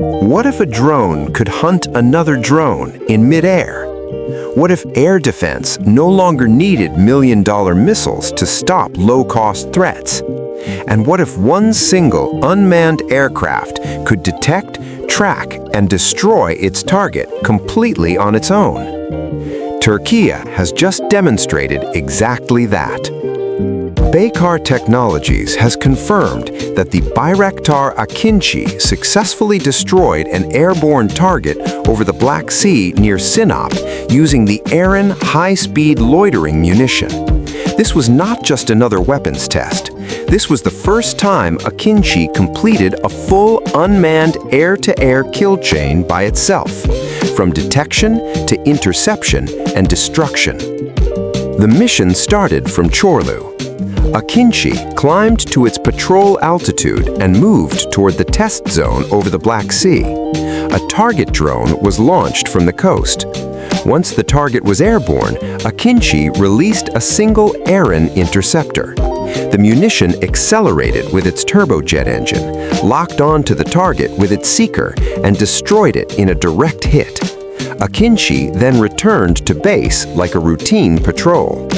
What if a drone could hunt another drone in midair? What if air defense no longer needed million-dollar missiles to stop low-cost threats? And what if one single unmanned aircraft could detect, track, and destroy its target completely on its own? Türkiye has just demonstrated exactly that. Bayraktar Technologies has confirmed that the Bayraktar AKINCI successfully destroyed an airborne target over the Black Sea near Sinop using the EREN high-speed loitering munition. This was not just another weapons test. This was the first time AKINCI completed a full unmanned air-to-air kill chain by itself, from detection to interception and destruction. The mission started from Çorlu. AKINCI climbed to its patrol altitude and moved toward the test zone over the Black Sea. A target drone was launched from the coast. Once the target was airborne, AKINCI released a single EREN interceptor. The munition accelerated with its turbojet engine, locked onto the target with its seeker, and destroyed it in a direct hit. AKINCI then returned to base like a routine patrol.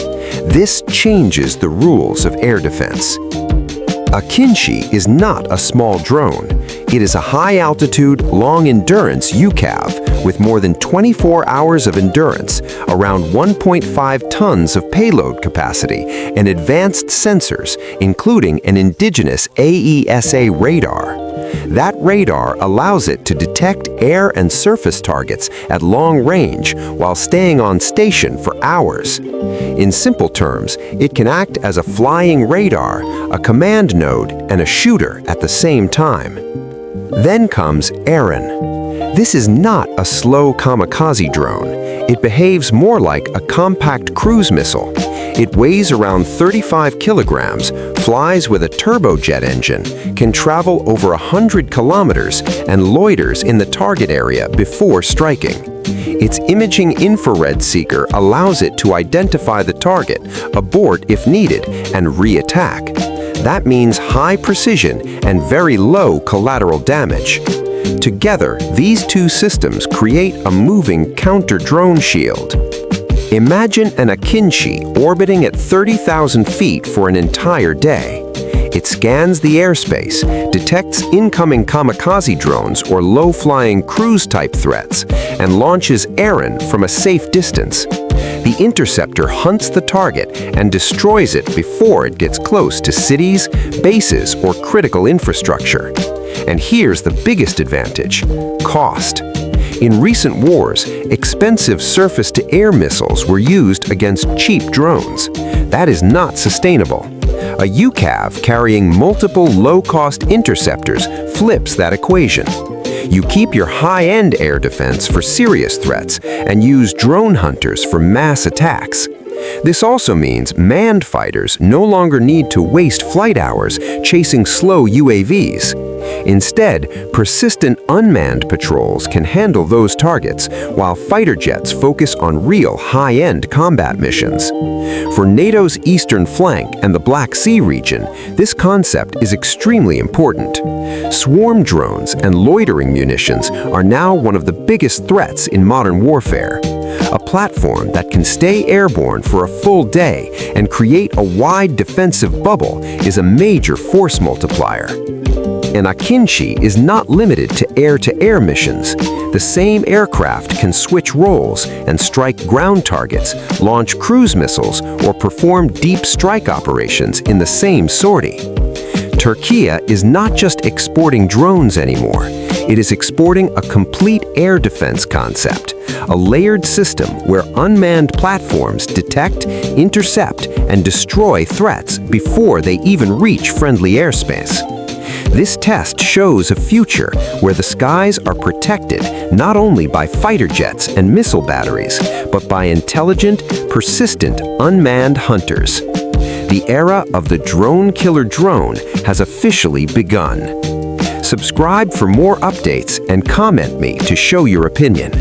This changes the rules of air defense. AKINCI is not a small drone. It is a high-altitude, long-endurance UCAV with more than 24 hours of endurance, around 1.5 tons of payload capacity, and advanced sensors, including an indigenous AESA radar. That radar allows it to detect air and surface targets at long range while staying on station for hours. In simple terms, it can act as a flying radar, a command node, and a shooter at the same time. Then comes EREN. This is not a slow kamikaze drone. It behaves more like a compact cruise missile. It weighs around 35 kilograms, flies with a turbojet engine, can travel over 100 kilometers, and loiters in the target area before striking. Its imaging infrared seeker allows it to identify the target, abort if needed, and re-attack. That means high precision and very low collateral damage. Together, these two systems create a moving counter-drone shield. Imagine an AKINCI orbiting at 30,000 feet for an entire day. It scans the airspace, detects incoming kamikaze drones or low-flying cruise-type threats, and launches EREN from a safe distance. The Interceptor hunts the target and destroys it before it gets close to cities, bases, or critical infrastructure. And here's the biggest advantage: cost. In recent wars, expensive surface-to-air missiles were used against cheap drones. That is not sustainable. A UCAV carrying multiple low-cost interceptors flips that equation. You keep your high-end air defense for serious threats and use drone hunters for mass attacks. This also means manned fighters no longer need to waste flight hours chasing slow UAVs. Instead, persistent unmanned patrols can handle those targets, while fighter jets focus on real high-end combat missions. For NATO's eastern flank and the Black Sea region, this concept is extremely important. Swarm drones and loitering munitions are now one of the biggest threats in modern warfare. A platform that can stay airborne for a full day and create a wide defensive bubble is a major force multiplier. And AKINCI is not limited to air-to-air missions. The same aircraft can switch roles and strike ground targets, launch cruise missiles, or perform deep strike operations in the same sortie. Türkiye is not just exporting drones anymore. It is exporting a complete air defense concept, a layered system where unmanned platforms detect, intercept, and destroy threats before they even reach friendly airspace. This test shows a future where the skies are protected not only by fighter jets and missile batteries, but by intelligent, persistent, unmanned hunters. The era of the drone killer drone has officially begun. Subscribe for more updates and comment me to show your opinion.